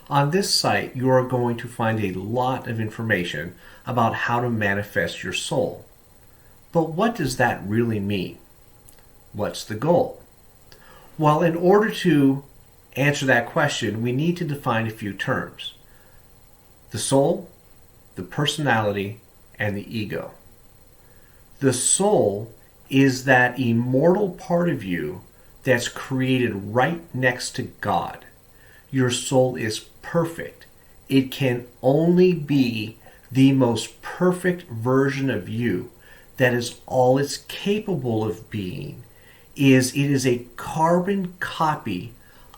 On this site, you are going to find a lot of information about how to manifest your soul. But what does that really mean? What's the goal? Well, in order to answer that question, we need to define a few terms: the soul, the personality, and the ego. The soul is that immortal part of you that's created right next to God. Your soul is perfect. It can only be the most perfect version of you. That is all it's capable of being. It is a carbon copy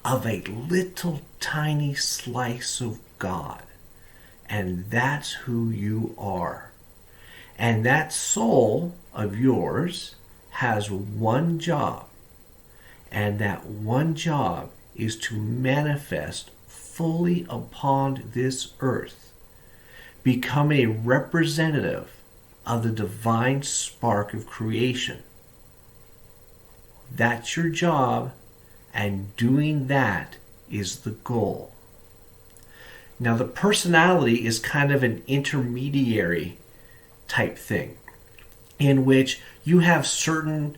of a little tiny slice of God. And that's who you are. And that soul of yours has one job. And that one job is to manifest fully upon this earth. Become a representative of the divine spark of creation. That's your job, and doing that is the goal. Now, the personality is kind of an intermediary type thing, in which you have certain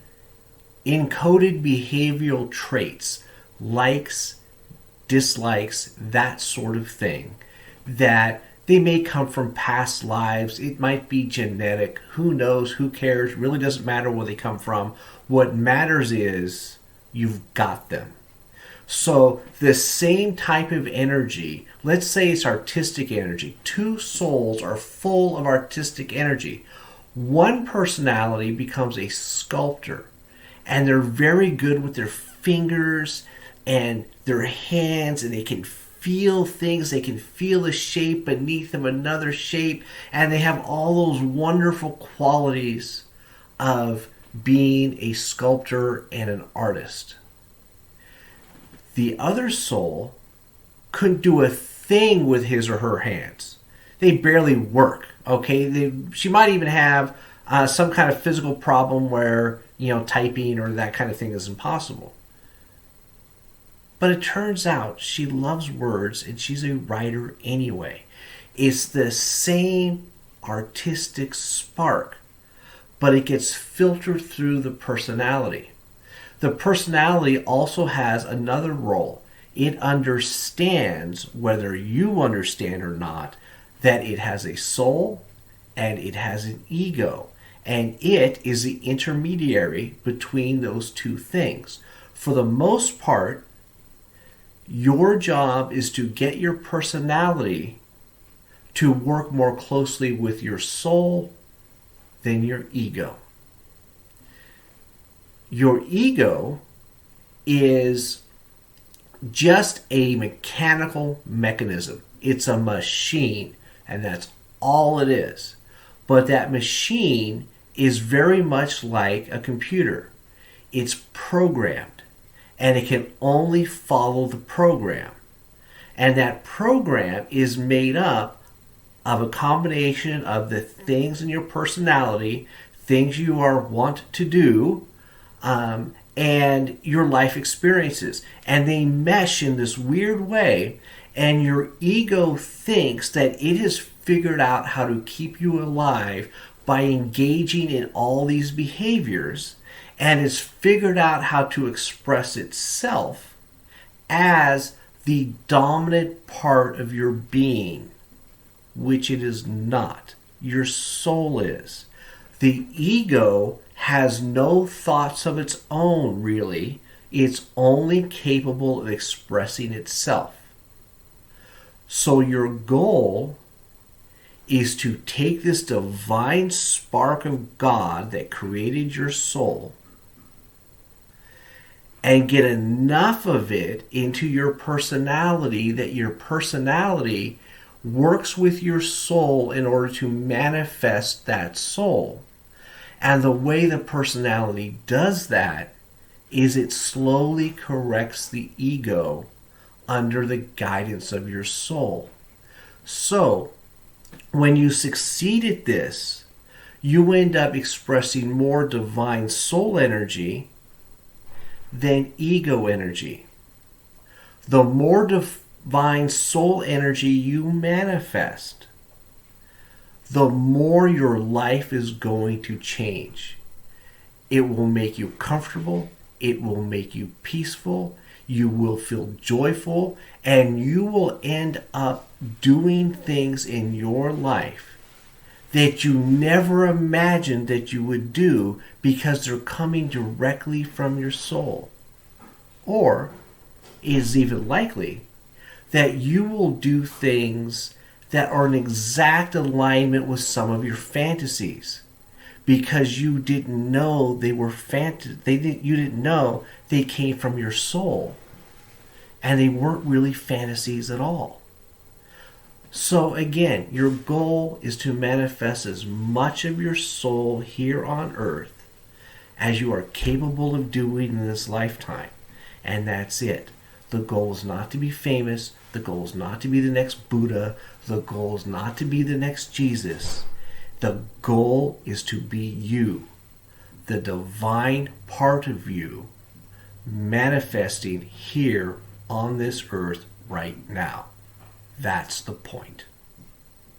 encoded behavioral traits, likes, dislikes, that sort of thing, that they may come from past lives. It might be genetic. Who knows? Who cares? Really doesn't matter where they come from. What matters is you've got them. So the same type of energy, let's say it's artistic energy. Two souls are full of artistic energy. One personality becomes a sculptor, and they're very good with their fingers and their hands, and they can feel things. They can feel the shape beneath of another shape, and they have all those wonderful qualities of being a sculptor and an artist. The other soul couldn't do a thing with his or her hands. They barely work. Okay, she might even have some kind of physical problem where typing or that kind of thing is impossible. But it turns out she loves words and she's a writer anyway. It's the same artistic spark, but it gets filtered through the personality. The personality also has another role. It understands, whether you understand or not, that it has a soul and it has an ego. And it is the intermediary between those two things. For the most part, your job is to get your personality to work more closely with your soul than your ego. Your ego is just a mechanical mechanism. It's a machine, and that's all it is. But that machine is very much like a computer. It's programmed, and it can only follow the program. And that program is made up of a combination of the things in your personality, things you are want to do, and your life experiences. And they mesh in this weird way, and your ego thinks that it has figured out how to keep you alive by engaging in all these behaviors, and has figured out how to express itself as the dominant part of your being, which it is not. Your soul is. The ego has no thoughts of its own, really. It's only capable of expressing itself. So your goal is to take this divine spark of God that created your soul and get enough of it into your personality that your personality works with your soul in order to manifest that soul. And the way the personality does that is it slowly corrects the ego under the guidance of your soul. So, when you succeed at this, you end up expressing more divine soul energy than ego energy. The more divine soul energy you manifest, the more your life is going to change. It will make you comfortable. It will make you peaceful. You will feel joyful. And you will end up doing things in your life that you never imagined that you would do because they're coming directly from your soul. Or it is even likely that you will do things that are in exact alignment with some of your fantasies because you didn't know they were you didn't know they came from your soul, and they weren't really fantasies at all. So again, your goal is to manifest as much of your soul here on earth as you are capable of doing in this lifetime. And that's it. The goal is not to be famous. The goal is not to be the next Buddha. The goal is not to be the next Jesus. The goal is to be you, the divine part of you, manifesting here on this earth right now. That's the point.